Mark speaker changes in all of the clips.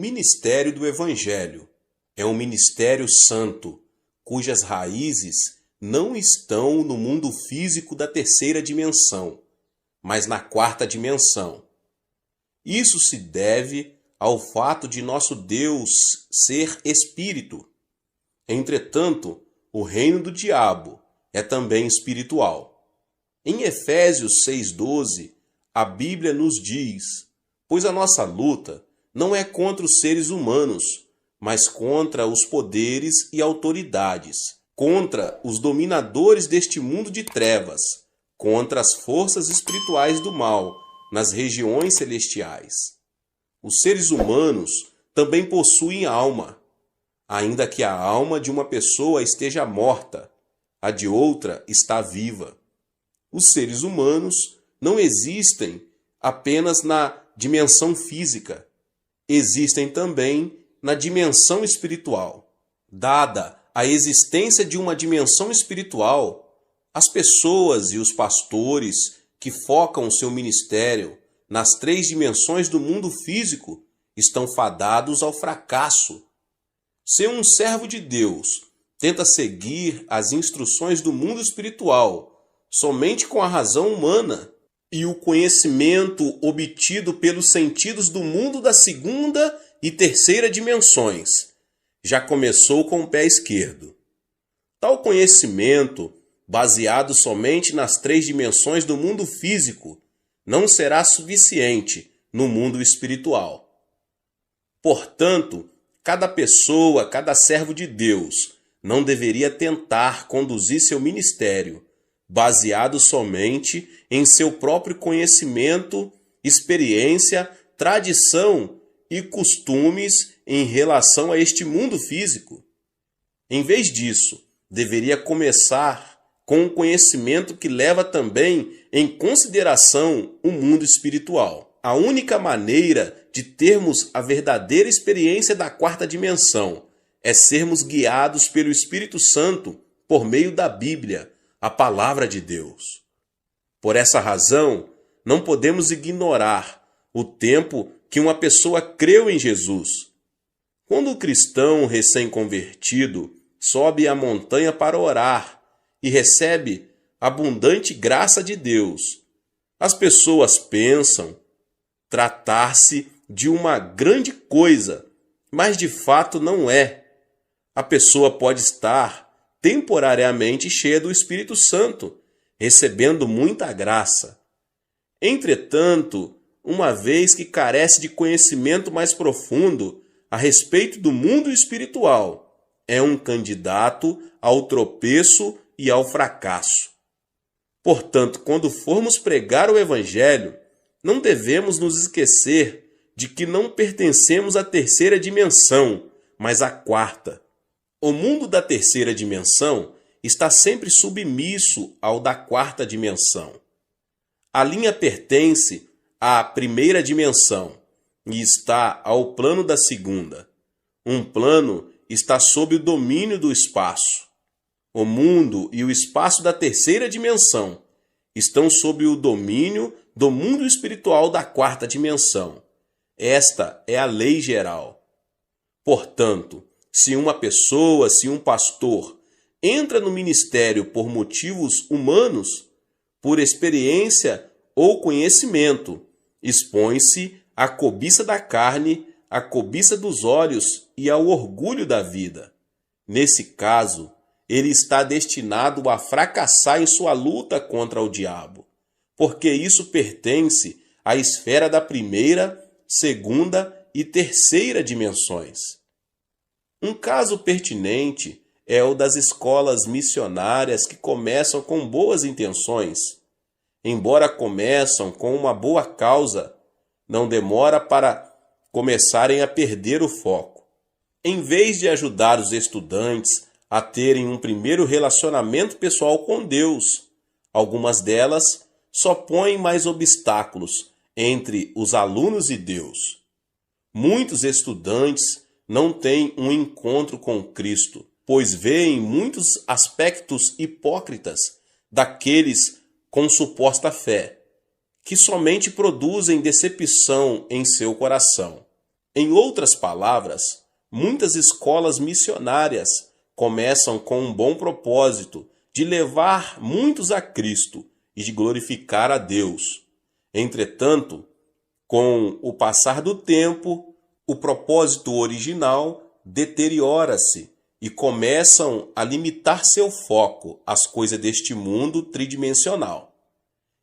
Speaker 1: ministério do Evangelho. É um ministério santo, cujas raízes não estão no mundo físico da terceira dimensão, mas na quarta dimensão. Isso se deve ao fato de nosso Deus ser espírito. Entretanto, o reino do diabo é também espiritual. Em Efésios 6,12, a Bíblia nos diz: pois a nossa luta não é contra os seres humanos, mas contra os poderes e autoridades, contra os dominadores deste mundo de trevas, contra as forças espirituais do mal nas regiões celestiais. Os seres humanos também possuem alma, ainda que a alma de uma pessoa esteja morta, a de outra está viva. Os seres humanos não existem apenas na dimensão física, existem também na dimensão espiritual. Dada a existência de uma dimensão espiritual, as pessoas e os pastores que focam seu ministério nas 3 dimensões do mundo físico estão fadados ao fracasso. Se um servo de Deus tenta seguir as instruções do mundo espiritual somente com a razão humana e o conhecimento obtido pelos sentidos do mundo da segunda e terceira dimensões, já começou com o pé esquerdo. Tal conhecimento, baseado somente nas 3 dimensões do mundo físico, não será suficiente no mundo espiritual. Portanto, cada pessoa, cada servo de Deus, não deveria tentar conduzir seu ministério baseado somente em seu próprio conhecimento, experiência, tradição e costumes em relação a este mundo físico. Em vez disso, deveria começar com um conhecimento que leva também em consideração o mundo espiritual. A única maneira de termos a verdadeira experiência da quarta dimensão é sermos guiados pelo Espírito Santo por meio da Bíblia, a palavra de Deus. Por essa razão, não podemos ignorar o tempo que uma pessoa creu em Jesus. Quando o cristão recém-convertido sobe a montanha para orar e recebe abundante graça de Deus, as pessoas pensam tratar-se de uma grande coisa, mas de fato não é. A pessoa pode estar temporariamente cheia do Espírito Santo, recebendo muita graça. Entretanto, uma vez que carece de conhecimento mais profundo a respeito do mundo espiritual, é um candidato ao tropeço e ao fracasso. Portanto, quando formos pregar o Evangelho, não devemos nos esquecer de que não pertencemos à terceira dimensão, mas à quarta. O mundo da terceira dimensão está sempre submisso ao da quarta dimensão. A linha pertence à primeira dimensão e está ao plano da segunda. Um plano está sob o domínio do espaço. O mundo e o espaço da terceira dimensão estão sob o domínio do mundo espiritual da quarta dimensão. Esta é a lei geral. Portanto, se uma pessoa, se um pastor, entra no ministério por motivos humanos, por experiência ou conhecimento, expõe-se à cobiça da carne, à cobiça dos olhos e ao orgulho da vida. Nesse caso, ele está destinado a fracassar em sua luta contra o diabo, porque isso pertence à esfera da primeira, segunda e terceira dimensões. Um caso pertinente é o das escolas missionárias que começam com boas intenções. Embora começam com uma boa causa, não demora para começarem a perder o foco. Em vez de ajudar os estudantes a terem um primeiro relacionamento pessoal com Deus, algumas delas só põem mais obstáculos entre os alunos e Deus. Muitos estudantes não têm um encontro com Cristo, pois veem muitos aspectos hipócritas daqueles com suposta fé, que somente produzem decepção em seu coração. Em outras palavras, muitas escolas missionárias começam com um bom propósito de levar muitos a Cristo e de glorificar a Deus. Entretanto, com o passar do tempo, o propósito original deteriora-se e começam a limitar seu foco às coisas deste mundo tridimensional.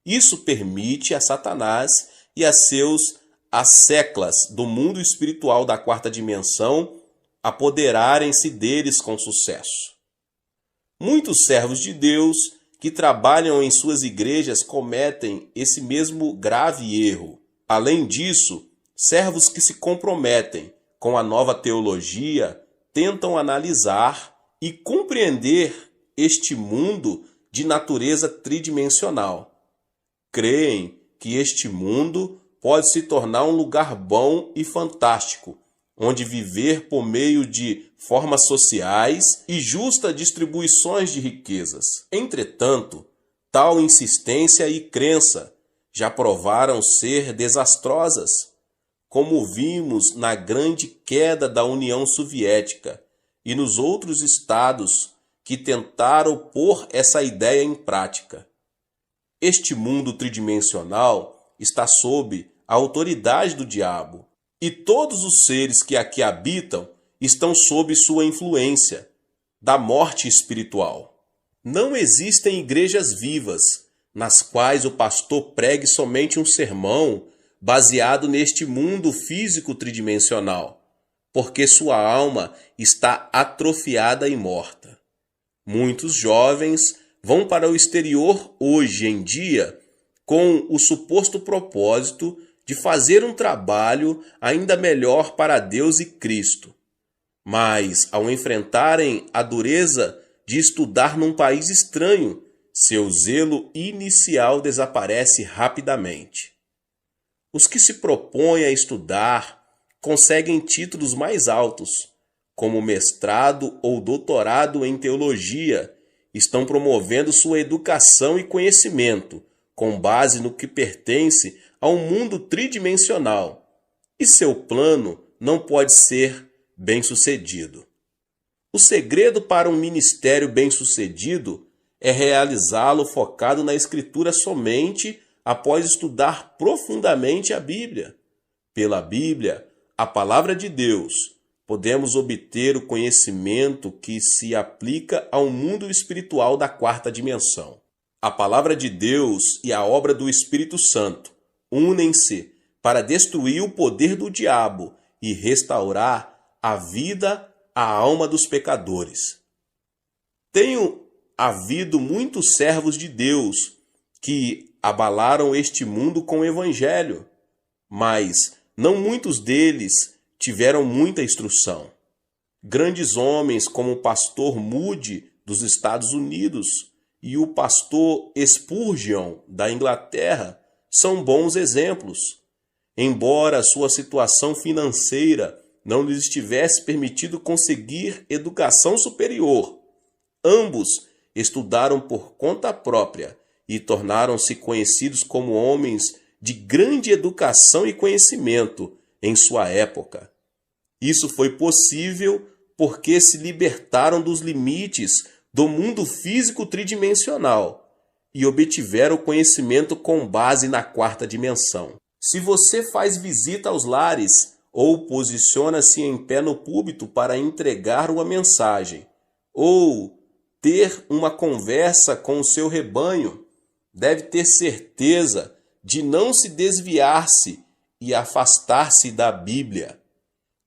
Speaker 1: Isso permite a Satanás e a seus asseclas do mundo espiritual da quarta dimensão apoderarem-se deles com sucesso. Muitos servos de Deus que trabalham em suas igrejas cometem esse mesmo grave erro. Além disso, servos que se comprometem com a nova teologia tentam analisar e compreender este mundo de natureza tridimensional. Creem que este mundo pode se tornar um lugar bom e fantástico, onde viver por meio de formas sociais e justas distribuições de riquezas. Entretanto, tal insistência e crença já provaram ser desastrosas, como vimos na grande queda da União Soviética e nos outros estados que tentaram pôr essa ideia em prática. Este mundo tridimensional está sob a autoridade do diabo, e todos os seres que aqui habitam estão sob sua influência, da morte espiritual. Não existem igrejas vivas, nas quais o pastor pregue somente um sermão baseado neste mundo físico tridimensional, porque sua alma está atrofiada e morta. Muitos jovens vão para o exterior hoje em dia com o suposto propósito de fazer um trabalho ainda melhor para Deus e Cristo. Mas, ao enfrentarem a dureza de estudar num país estranho, seu zelo inicial desaparece rapidamente. Os que se propõem a estudar conseguem títulos mais altos, como mestrado ou doutorado em teologia, estão promovendo sua educação e conhecimento com base no que pertence a um mundo tridimensional, e seu plano não pode ser bem-sucedido. O segredo para um ministério bem-sucedido é realizá-lo focado na Escritura somente após estudar profundamente a Bíblia. Pela Bíblia, a palavra de Deus, podemos obter o conhecimento que se aplica ao mundo espiritual da quarta dimensão. A palavra de Deus e a obra do Espírito Santo unem-se para destruir o poder do diabo e restaurar a vida à alma dos pecadores. Tenho havido muitos servos de Deus que abalaram este mundo com o Evangelho, mas não muitos deles tiveram muita instrução. Grandes homens como o pastor Moody dos Estados Unidos e o pastor Spurgeon da Inglaterra são bons exemplos. Embora sua situação financeira não lhes tivesse permitido conseguir educação superior, ambos estudaram por conta própria e tornaram-se conhecidos como homens de grande educação e conhecimento em sua época. Isso foi possível porque se libertaram dos limites do mundo físico tridimensional e obtiveram conhecimento com base na quarta dimensão. Se você faz visita aos lares ou posiciona-se em pé no púlpito para entregar uma mensagem, ou ter uma conversa com o seu rebanho, deve ter certeza de não se desviar-se e afastar-se da Bíblia.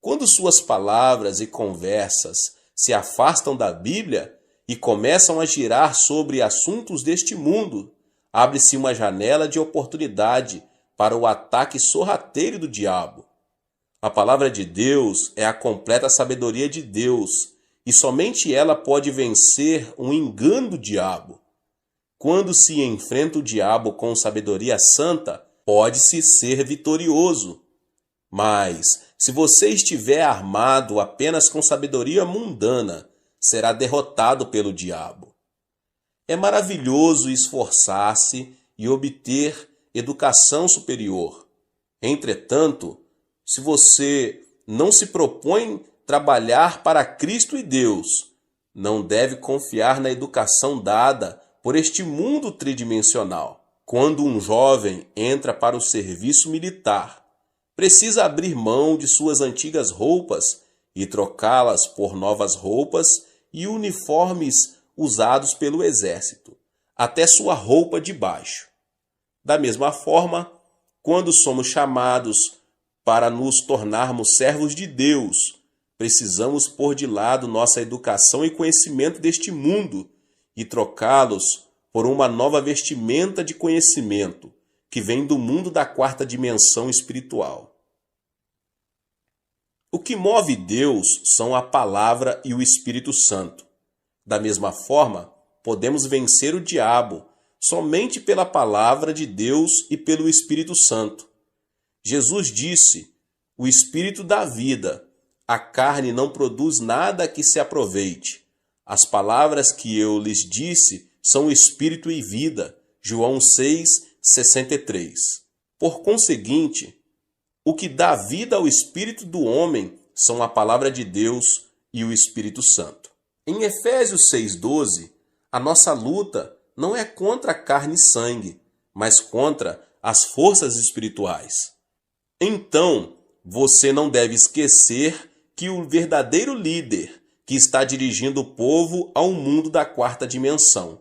Speaker 1: Quando suas palavras e conversas se afastam da Bíblia e começam a girar sobre assuntos deste mundo, abre-se uma janela de oportunidade para o ataque sorrateiro do diabo. A palavra de Deus é a completa sabedoria de Deus, e somente ela pode vencer um engano do diabo. Quando se enfrenta o diabo com sabedoria santa, pode-se ser vitorioso. Mas, se você estiver armado apenas com sabedoria mundana, será derrotado pelo diabo. É maravilhoso esforçar-se e obter educação superior. Entretanto, se você não se propõe trabalhar para Cristo e Deus, não deve confiar na educação dada por este mundo tridimensional. Quando um jovem entra para o serviço militar, precisa abrir mão de suas antigas roupas e trocá-las por novas roupas e uniformes usados pelo exército, até sua roupa de baixo. Da mesma forma, quando somos chamados para nos tornarmos servos de Deus, precisamos pôr de lado nossa educação e conhecimento deste mundo e trocá-los por uma nova vestimenta de conhecimento que vem do mundo da quarta dimensão espiritual. O que move Deus são a palavra e o Espírito Santo. Da mesma forma, podemos vencer o diabo somente pela palavra de Deus e pelo Espírito Santo. Jesus disse: "O Espírito dá vida, a carne não produz nada que se aproveite. As palavras que eu lhes disse são Espírito e vida." João 6:63. Por conseguinte, o que dá vida ao espírito do homem são a palavra de Deus e o Espírito Santo. Em Efésios 6:12, a nossa luta não é contra a carne e sangue, mas contra as forças espirituais. Então, você não deve esquecer que o verdadeiro líder que está dirigindo o povo ao mundo da quarta dimensão.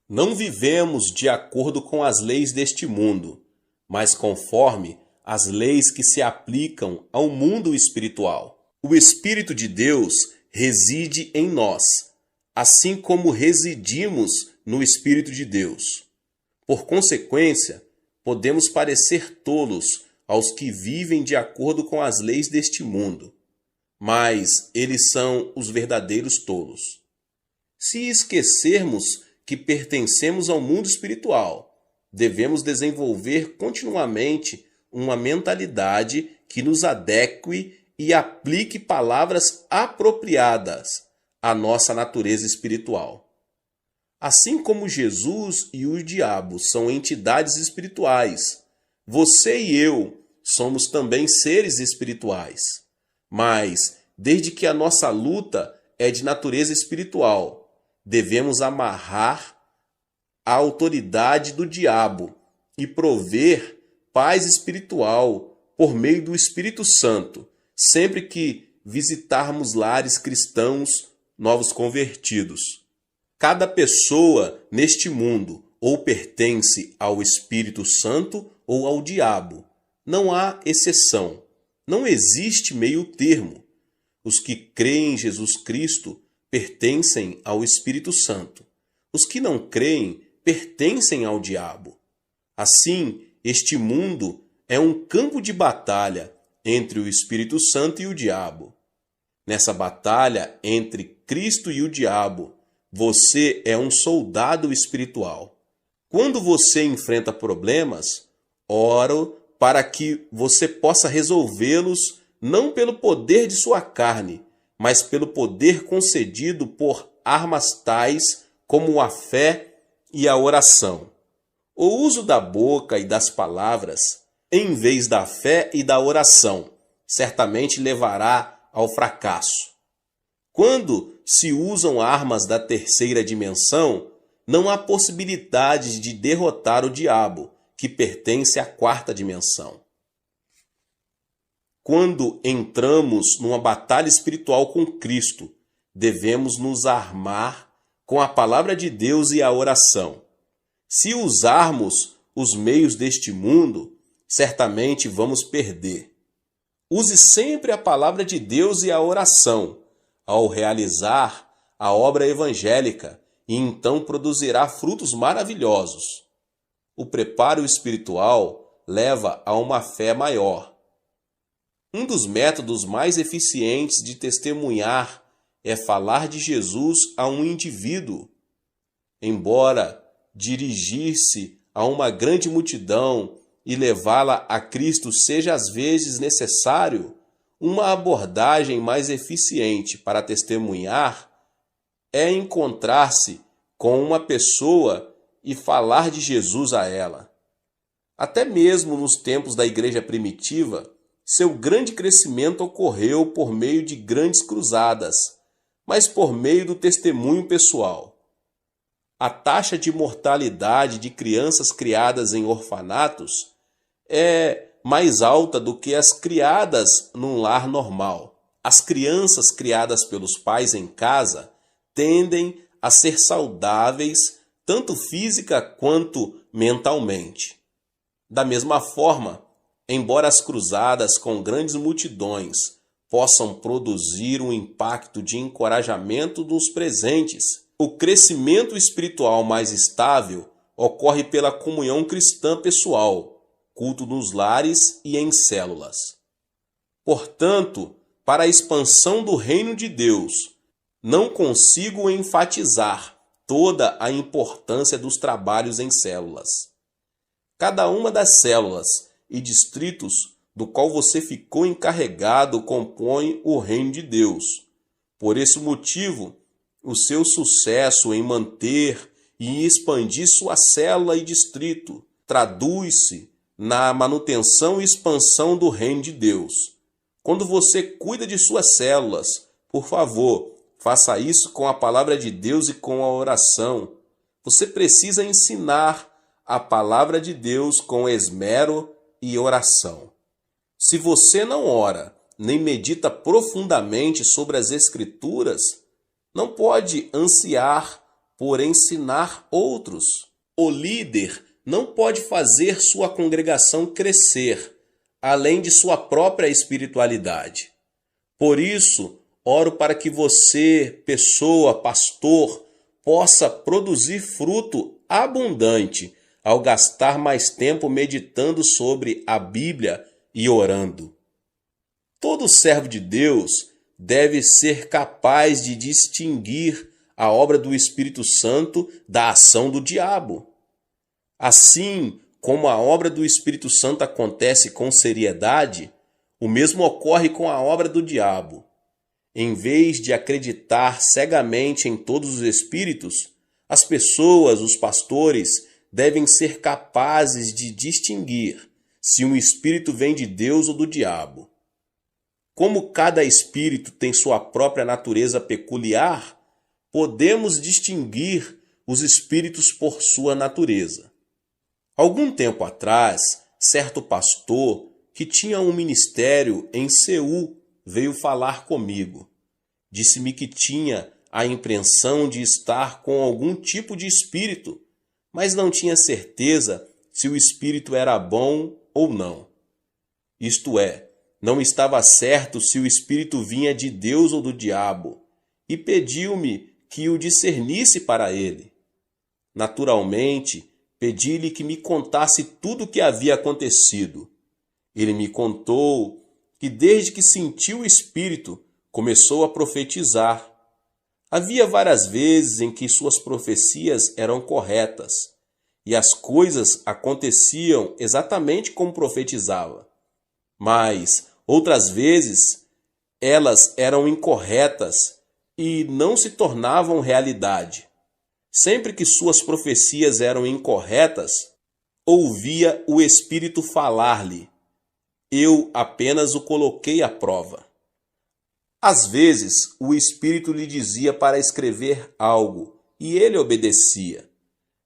Speaker 1: Não vivemos de acordo com as leis deste mundo, mas conforme as leis que se aplicam ao mundo espiritual. O Espírito de Deus reside em nós, assim como residimos no Espírito de Deus. Por consequência, podemos parecer tolos aos que vivem de acordo com as leis deste mundo, mas eles são os verdadeiros tolos. Se esquecermos que pertencemos ao mundo espiritual, devemos desenvolver continuamente uma mentalidade que nos adeque e aplique palavras apropriadas à nossa natureza espiritual. Assim como Jesus e o diabo são entidades espirituais, você e eu somos também seres espirituais. Mas, desde que a nossa luta é de natureza espiritual, devemos amarrar a autoridade do diabo e prover paz espiritual por meio do Espírito Santo, sempre que visitarmos lares cristãos novos convertidos. Cada pessoa neste mundo ou pertence ao Espírito Santo ou ao diabo. Não há exceção. Não existe meio termo. Os que creem em Jesus Cristo pertencem ao Espírito Santo. Os que não creem pertencem ao diabo. Assim, este mundo é um campo de batalha entre o Espírito Santo e o diabo. Nessa batalha entre Cristo e o diabo, você é um soldado espiritual. Quando você enfrenta problemas, oro para que você possa resolvê-los não pelo poder de sua carne, mas pelo poder concedido por armas tais como a fé e a oração. O uso da boca e das palavras, em vez da fé e da oração, certamente levará ao fracasso. Quando se usam armas da terceira dimensão, não há possibilidade de derrotar o diabo, que pertence à quarta dimensão. Quando entramos numa batalha espiritual com Cristo, devemos nos armar com a palavra de Deus e a oração. Se usarmos os meios deste mundo, certamente vamos perder. Use sempre a palavra de Deus e a oração ao realizar a obra evangélica e então produzirá frutos maravilhosos. O preparo espiritual leva a uma fé maior. Um dos métodos mais eficientes de testemunhar é falar de Jesus a um indivíduo. Embora dirigir-se a uma grande multidão e levá-la a Cristo seja às vezes necessário, uma abordagem mais eficiente para testemunhar é encontrar-se com uma pessoa e falar de Jesus a ela. Até mesmo nos tempos da igreja primitiva, Seu grande crescimento ocorreu por meio de grandes cruzadas, mas por meio do testemunho pessoal. A taxa de mortalidade de crianças criadas em orfanatos é mais alta do que as criadas num lar normal. As crianças criadas pelos pais em casa tendem a ser saudáveis tanto física quanto mentalmente. Da mesma forma, embora as cruzadas com grandes multidões possam produzir um impacto de encorajamento dos presentes, o crescimento espiritual mais estável ocorre pela comunhão cristã pessoal, culto nos lares e em células. Portanto, para a expansão do reino de Deus, não consigo enfatizar toda a importância dos trabalhos em células. Cada uma das células e distritos do qual você ficou encarregado compõe o reino de Deus. Por esse motivo, o seu sucesso em manter e expandir sua célula e distrito traduz-se na manutenção e expansão do reino de Deus. Quando você cuida de suas células, por favor, faça isso com a palavra de Deus e com a oração. Você precisa ensinar a palavra de Deus com esmero e oração. Se você não ora, nem medita profundamente sobre as Escrituras, não pode ansiar por ensinar outros. O líder não pode fazer sua congregação crescer, além de sua própria espiritualidade. Por isso, oro para que você, pessoa, pastor, possa produzir fruto abundante ao gastar mais tempo meditando sobre a Bíblia e orando. Todo servo de Deus deve ser capaz de distinguir a obra do Espírito Santo da ação do diabo. Assim como a obra do Espírito Santo acontece com seriedade, o mesmo ocorre com a obra do diabo. Em vez de acreditar cegamente em todos os espíritos, as pessoas, os pastores, devem ser capazes de distinguir se um espírito vem de Deus ou do diabo. Como cada espírito tem sua própria natureza peculiar, podemos distinguir os espíritos por sua natureza. Algum tempo atrás, certo pastor que tinha um ministério em Seul veio falar comigo. Disse-me que tinha a impressão de estar com algum tipo de espírito, mas não tinha certeza se o espírito era bom ou não. Isto é, não estava certo se o espírito vinha de Deus ou do diabo, e pediu-me que o discernisse para ele. Naturalmente, pedi-lhe que me contasse tudo o que havia acontecido. Ele me contou que desde que sentiu o espírito, começou a profetizar. Havia várias vezes em que suas profecias eram corretas, e as coisas aconteciam exatamente como profetizava. Mas, outras vezes, elas eram incorretas e não se tornavam realidade. Sempre que suas profecias eram incorretas, ouvia o Espírito falar-lhe. Eu apenas o coloquei à prova. Às vezes, o Espírito lhe dizia para escrever algo, e ele obedecia.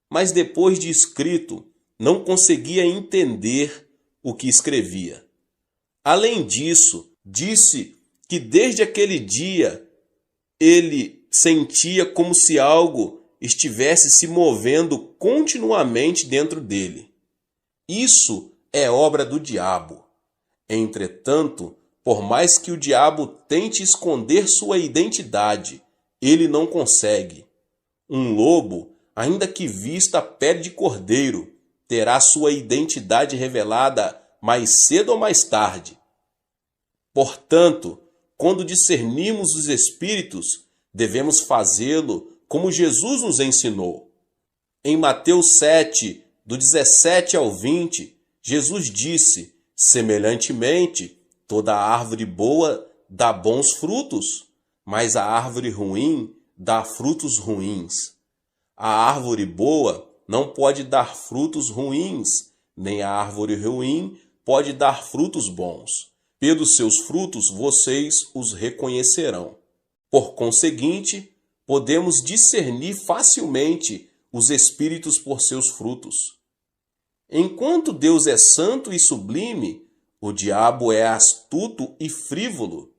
Speaker 1: Mas depois de escrito, não conseguia entender o que escrevia. Além disso, disse que desde aquele dia ele sentia como se algo estivesse se movendo continuamente dentro dele. Isso é obra do diabo. Entretanto, por mais que o diabo tente esconder sua identidade, ele não consegue. Um lobo, ainda que vista a pele de cordeiro, terá sua identidade revelada mais cedo ou mais tarde. Portanto, quando discernimos os espíritos, devemos fazê-lo como Jesus nos ensinou. Em Mateus 7, do 17 ao 20, Jesus disse: semelhantemente, toda árvore boa dá bons frutos, mas a árvore ruim dá frutos ruins. A árvore boa não pode dar frutos ruins, nem a árvore ruim pode dar frutos bons. Pelos seus frutos vocês os reconhecerão. Por conseguinte, podemos discernir facilmente os espíritos por seus frutos. Enquanto Deus é santo e sublime, o diabo é astuto e frívolo.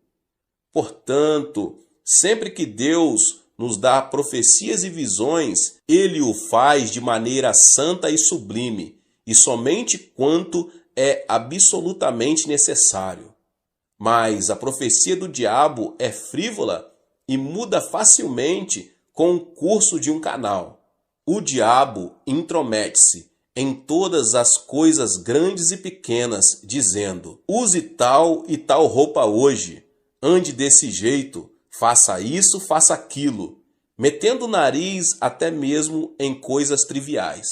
Speaker 1: Portanto, sempre que Deus nos dá profecias e visões, ele o faz de maneira santa e sublime, e somente quanto é absolutamente necessário. Mas a profecia do diabo é frívola e muda facilmente com o curso de um canal. O diabo intromete-se em todas as coisas grandes e pequenas, dizendo: use tal e tal roupa hoje, ande desse jeito, faça isso, faça aquilo, metendo o nariz até mesmo em coisas triviais.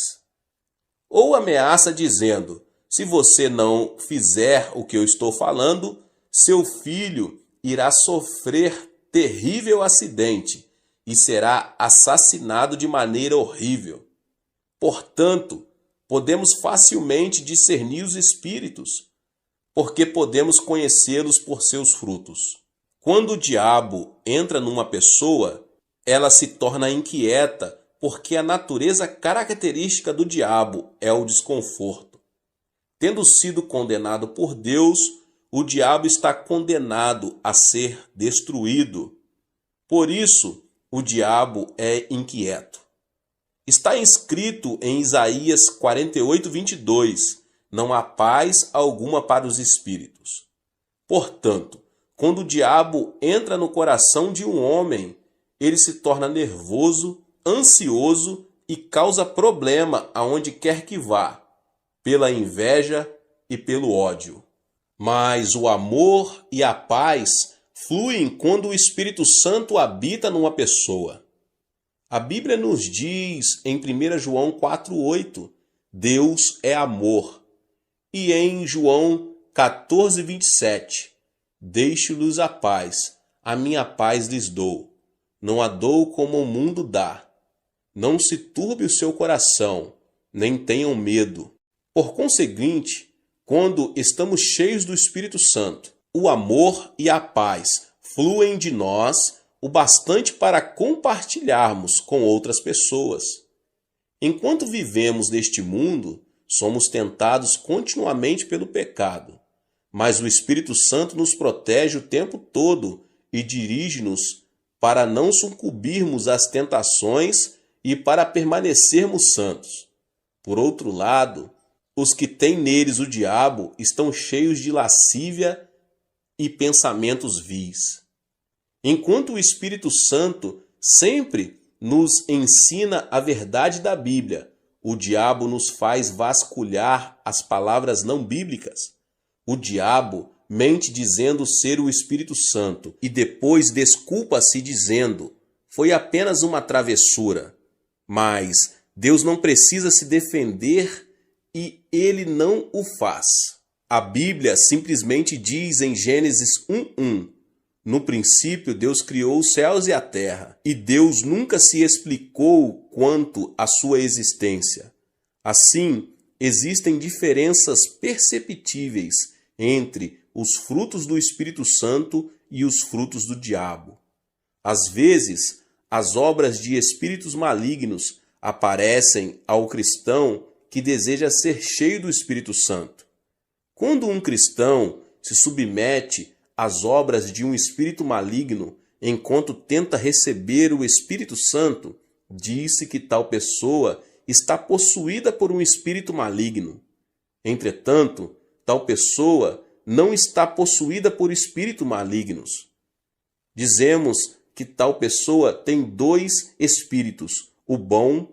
Speaker 1: Ou ameaça dizendo: se você não fizer o que eu estou falando, seu filho irá sofrer terrível acidente e será assassinado de maneira horrível. Portanto, podemos facilmente discernir os espíritos, porque podemos conhecê-los por seus frutos. Quando o diabo entra numa pessoa, ela se torna inquieta, porque a natureza característica do diabo é o desconforto. Tendo sido condenado por Deus, o diabo está condenado a ser destruído. Por isso, o diabo é inquieto. Está escrito em Isaías 48:22, não há paz alguma para os espíritos. Portanto, quando o diabo entra no coração de um homem, ele se torna nervoso, ansioso e causa problema aonde quer que vá, pela inveja e pelo ódio. Mas o amor e a paz fluem quando o Espírito Santo habita numa pessoa. A Bíblia nos diz em 1 João 4:8, Deus é amor. E em João 14:27, deixo-lhes a paz, a minha paz lhes dou. Não a dou como o mundo dá. Não se turbe o seu coração, nem tenham medo. Por conseguinte, quando estamos cheios do Espírito Santo, o amor e a paz fluem de nós o bastante para compartilharmos com outras pessoas. Enquanto vivemos neste mundo, somos tentados continuamente pelo pecado, mas o Espírito Santo nos protege o tempo todo e dirige-nos para não sucumbirmos às tentações e para permanecermos santos. Por outro lado, os que têm neles o diabo estão cheios de lascívia e pensamentos vis. Enquanto o Espírito Santo sempre nos ensina a verdade da Bíblia, o diabo nos faz vasculhar as palavras não bíblicas. O diabo mente dizendo ser o Espírito Santo e depois desculpa-se dizendo: foi apenas uma travessura. Mas Deus não precisa se defender e ele não o faz. A Bíblia simplesmente diz em Gênesis 1:1: no princípio Deus criou os céus e a terra, e Deus nunca se explicou quanto à sua existência. Assim, existem diferenças perceptíveis entre os frutos do Espírito Santo e os frutos do diabo. Às vezes, as obras de espíritos malignos aparecem ao cristão que deseja ser cheio do Espírito Santo. Quando um cristão se submete às obras de um espírito maligno enquanto tenta receber o Espírito Santo, diz-se que tal pessoa está possuída por um espírito maligno. Entretanto, tal pessoa não está possuída por espíritos malignos. Dizemos que tal pessoa tem dois espíritos, o bom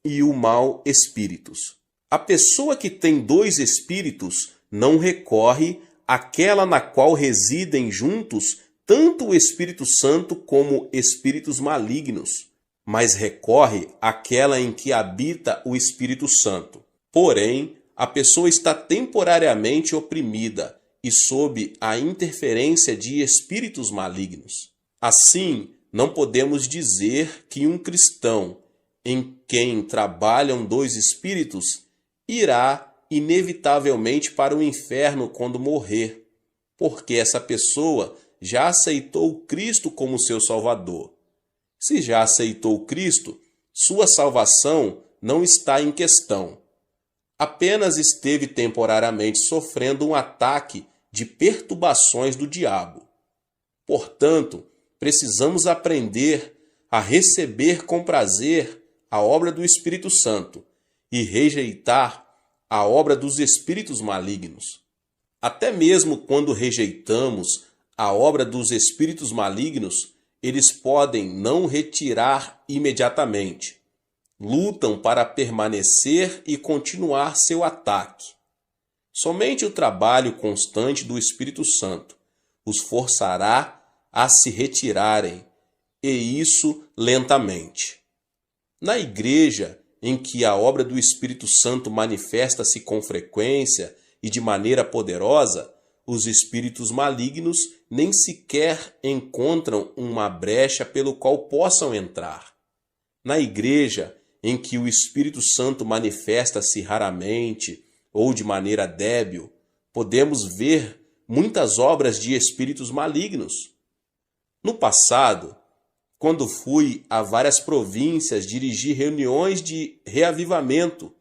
Speaker 1: e o mau espíritos. A pessoa que tem dois espíritos não recorre àquela na qual residem juntos tanto o Espírito Santo como espíritos malignos, mas recorre àquela em que habita o Espírito Santo. Porém, a pessoa está temporariamente oprimida e sob a interferência de espíritos malignos. Assim, não podemos dizer que um cristão em quem trabalham dois espíritos irá inevitavelmente para o inferno quando morrer. porque essa pessoa já aceitou Cristo como seu Salvador. Se já aceitou Cristo, sua salvação não está em questão. Apenas esteve temporariamente sofrendo um ataque de perturbações do diabo. Portanto, precisamos aprender a receber com prazer a obra do Espírito Santo e rejeitar a obra dos espíritos malignos. Até mesmo quando rejeitamos a obra dos espíritos malignos, eles podem não retirar imediatamente. Lutam para permanecer e continuar seu ataque. Somente o trabalho constante do Espírito Santo os forçará a se retirarem, e isso lentamente. Na igreja em que a obra do Espírito Santo manifesta-se com frequência e de maneira poderosa, os espíritos malignos nem sequer encontram uma brecha pelo qual possam entrar. Na igreja em que o Espírito Santo manifesta-se raramente ou de maneira débil, podemos ver muitas obras de espíritos malignos. No passado, quando fui a várias províncias dirigir reuniões de reavivamento,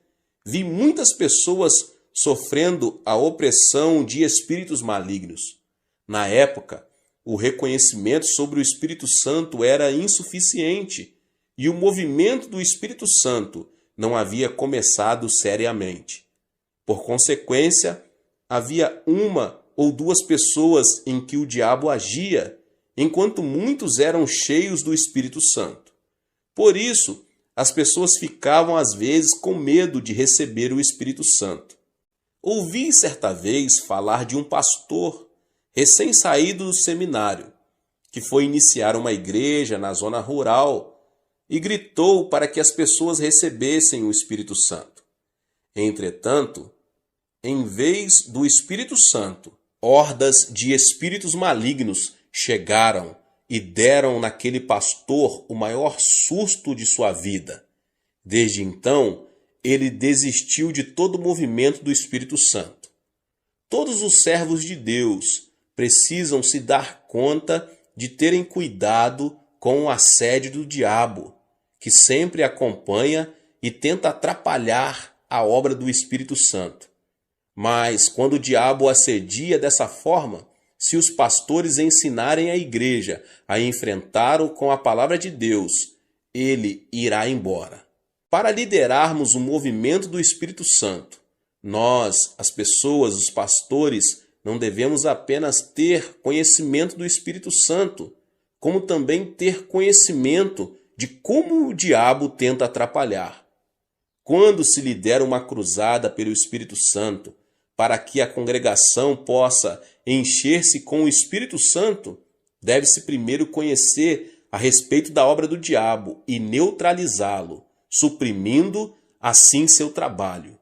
Speaker 1: vi muitas pessoas sofrendo a opressão de espíritos malignos. Na época, o reconhecimento sobre o Espírito Santo era insuficiente e o movimento do Espírito Santo não havia começado seriamente. Por consequência, havia uma ou duas pessoas em que o diabo agia, enquanto muitos eram cheios do Espírito Santo. Por isso, as pessoas ficavam às vezes com medo de receber o Espírito Santo. Ouvi certa vez falar de um pastor recém-saído do seminário, que foi iniciar uma igreja na zona rural e gritou para que as pessoas recebessem o Espírito Santo. Entretanto, em vez do Espírito Santo, hordas de espíritos malignos chegaram e deram naquele pastor o maior susto de sua vida. Desde então, ele desistiu de todo o movimento do Espírito Santo. Todos os servos de Deus precisam se dar conta de terem cuidado com o assédio do diabo, que sempre acompanha e tenta atrapalhar a obra do Espírito Santo. Mas quando o diabo assedia dessa forma, se os pastores ensinarem a igreja a enfrentá-lo com a palavra de Deus, ele irá embora. Para liderarmos o movimento do Espírito Santo, nós, as pessoas, os pastores, não devemos apenas ter conhecimento do Espírito Santo, como também ter conhecimento de como o diabo tenta atrapalhar. Quando se lidera uma cruzada pelo Espírito Santo, para que a congregação possa encher-se com o Espírito Santo, deve-se primeiro conhecer a respeito da obra do diabo e neutralizá-lo, suprimindo assim seu trabalho.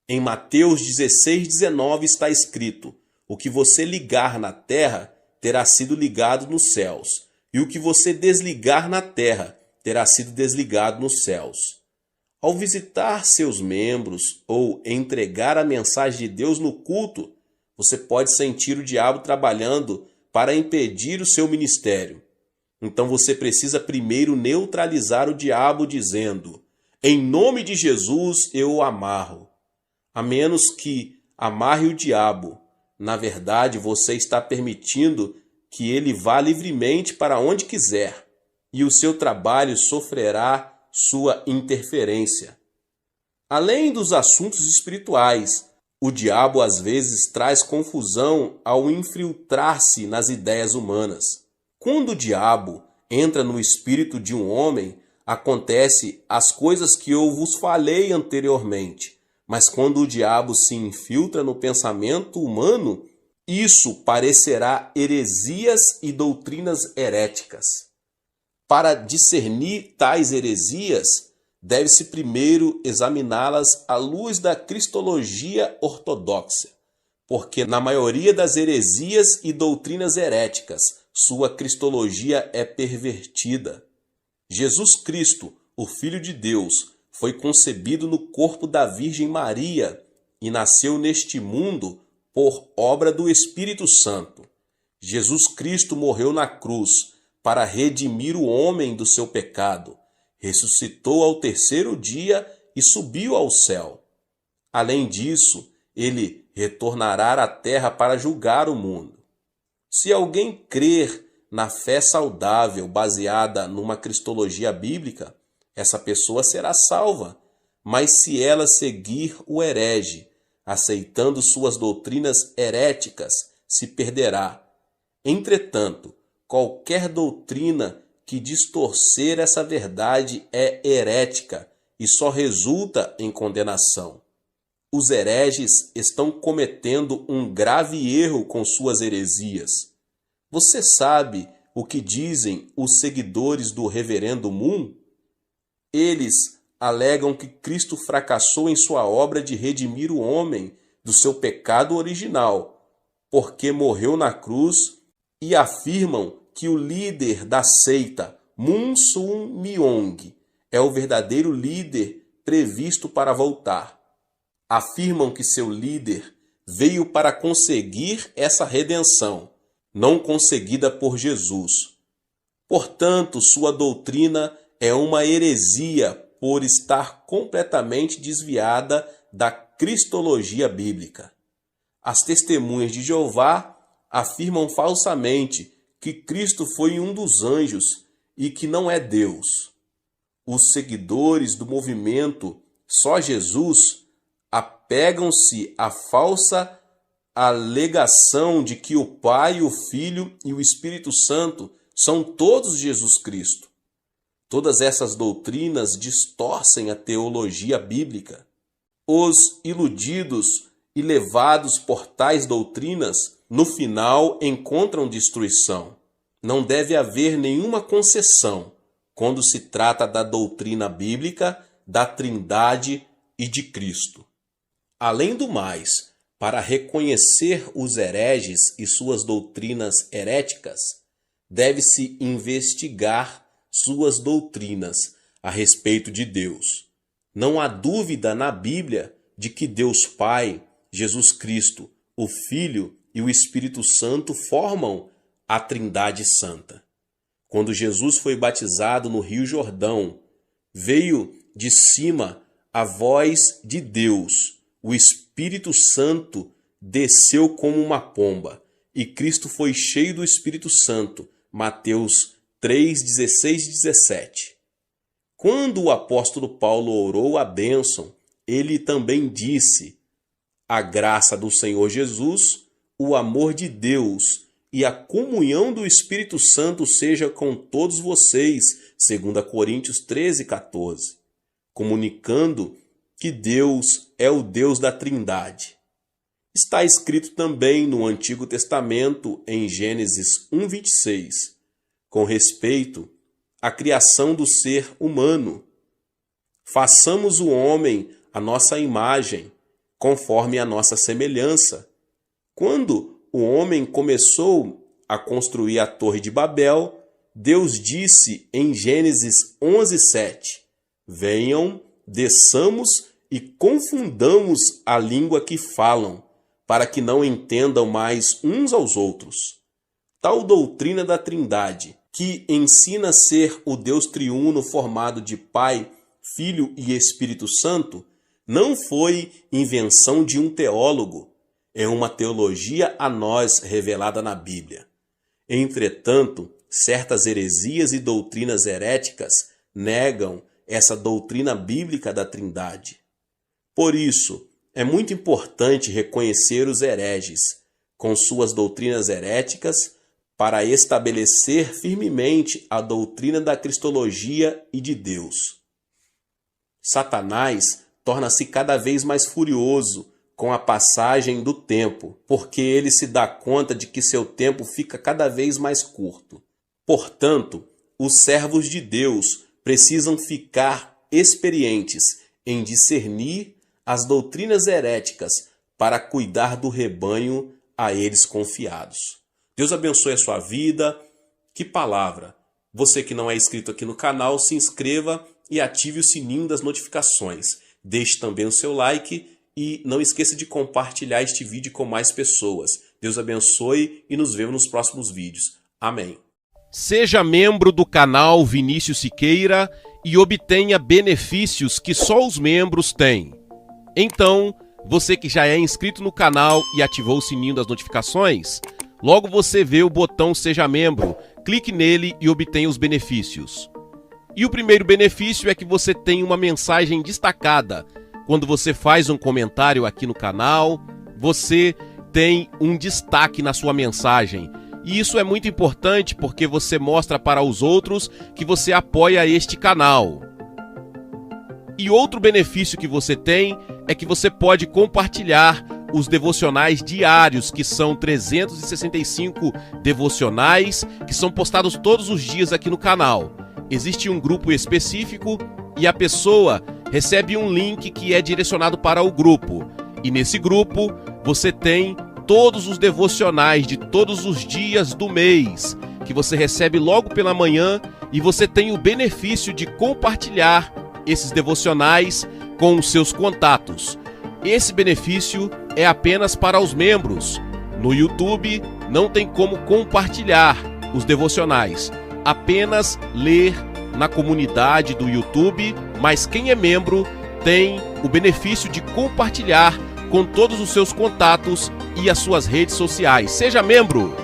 Speaker 1: Em Mateus 16:19 está escrito: o que você ligar na terra terá sido ligado nos céus, e o que você desligar na terra terá sido desligado nos céus. Ao visitar seus membros ou entregar a mensagem de Deus no culto, você pode sentir o diabo trabalhando para impedir o seu ministério. Então você precisa primeiro neutralizar o diabo dizendo: em nome de Jesus eu o amarro. A menos que amarre o diabo, na verdade você está permitindo que ele vá livremente para onde quiser, e o seu trabalho sofrerá sua interferência. Além dos assuntos espirituais, o diabo às vezes traz confusão ao infiltrar-se nas ideias humanas. Quando o diabo entra no espírito de um homem, acontece as coisas que eu vos falei anteriormente. Mas quando o diabo se infiltra no pensamento humano, isso parecerá heresias e doutrinas heréticas. Para discernir tais heresias, deve-se primeiro examiná-las à luz da cristologia ortodoxa, porque na maioria das heresias e doutrinas heréticas, sua cristologia é pervertida. Jesus Cristo, o Filho de Deus, foi concebido no corpo da Virgem Maria e nasceu neste mundo por obra do Espírito Santo. Jesus Cristo morreu na cruz para redimir o homem do seu pecado, ressuscitou ao terceiro dia e subiu ao céu. Além disso, ele retornará à terra para julgar o mundo. Se alguém crer na fé saudável baseada numa cristologia bíblica, essa pessoa será salva. Mas se ela seguir o herege, aceitando suas doutrinas heréticas, se perderá. Entretanto, qualquer doutrina que distorcer essa verdade é herética e só resulta em condenação. Os hereges estão cometendo um grave erro com suas heresias. Você sabe o que dizem os seguidores do Reverendo Moon? Eles alegam que Cristo fracassou em sua obra de redimir o homem do seu pecado original, porque morreu na cruz, e afirmam que o líder da seita, Moon Sun Myung, é o verdadeiro líder previsto para voltar. Afirmam que seu líder veio para conseguir essa redenção, não conseguida por Jesus. Portanto, sua doutrina é uma heresia por estar completamente desviada da cristologia bíblica. As testemunhas de Jeová afirmam falsamente que Cristo foi um dos anjos e que não é Deus. Os seguidores do movimento Só Jesus apegam-se à falsa alegação de que o Pai, o Filho e o Espírito Santo são todos Jesus Cristo. Todas essas doutrinas distorcem a teologia bíblica. Os iludidos e levados por tais doutrinas, no final encontram destruição. Não deve haver nenhuma concessão quando se trata da doutrina bíblica, da Trindade e de Cristo. Além do mais, para reconhecer os hereges e suas doutrinas heréticas, deve-se investigar suas doutrinas a respeito de Deus. Não há dúvida na Bíblia de que Deus Pai, Jesus Cristo, o Filho e o Espírito Santo formam a Trindade Santa. Quando Jesus foi batizado no Rio Jordão, veio de cima a voz de Deus. O Espírito Santo desceu como uma pomba e Cristo foi cheio do Espírito Santo. Mateus 3, 16 e 17. Quando o apóstolo Paulo orou a bênção, ele também disse: a graça do Senhor Jesus, o amor de Deus e a comunhão do Espírito Santo seja com todos vocês, 2 Coríntios 13, 14, comunicando que Deus é o Deus da Trindade. Está escrito também no Antigo Testamento, em Gênesis 1, 26, com respeito à criação do ser humano. Façamos o homem à nossa imagem, conforme a nossa semelhança. Quando o homem começou a construir a Torre de Babel, Deus disse em Gênesis 11, 7, venham, desçamos e confundamos a língua que falam, para que não entendam mais uns aos outros. Tal doutrina da Trindade, que ensina ser o Deus triuno formado de Pai, Filho e Espírito Santo, não foi invenção de um teólogo, é uma teologia a nós revelada na Bíblia. Entretanto, certas heresias e doutrinas heréticas negam essa doutrina bíblica da Trindade. Por isso, é muito importante reconhecer os hereges, com suas doutrinas heréticas, para estabelecer firmemente a doutrina da cristologia e de Deus. Satanás torna-se cada vez mais furioso com a passagem do tempo, porque ele se dá conta de que seu tempo fica cada vez mais curto. Portanto, os servos de Deus precisam ficar experientes em discernir as doutrinas heréticas para cuidar do rebanho a eles confiados. Deus abençoe a sua vida. Que palavra! Você que não é inscrito aqui no canal, se inscreva e ative o sininho das notificações. Deixe também o seu like E não esqueça de compartilhar este vídeo com mais pessoas. Deus abençoe e nos vemos nos próximos vídeos. Amém.
Speaker 2: Seja membro do canal Vinícius Siqueira e obtenha benefícios que só os membros têm. Então, você que já é inscrito no canal e ativou o sininho das notificações, logo você vê o botão Seja Membro, clique nele e obtenha os benefícios. E o primeiro benefício é que você tem uma mensagem destacada. Quando você faz um comentário aqui no canal, você tem um destaque na sua mensagem. E isso é muito importante porque você mostra para os outros que você apoia este canal. E outro benefício que você tem é que você pode compartilhar os devocionais diários, que são 365 devocionais, que são postados todos os dias aqui no canal. Existe um grupo específico e a pessoa recebe um link que é direcionado para o grupo. E nesse grupo você tem todos os devocionais de todos os dias do mês, que você recebe logo pela manhã, e você tem o benefício de compartilhar esses devocionais com os seus contatos. Esse benefício é apenas para os membros. No YouTube não tem como compartilhar os devocionais, apenas ler na comunidade do YouTube, mas quem é membro tem o benefício de compartilhar com todos os seus contatos e as suas redes sociais. Seja membro!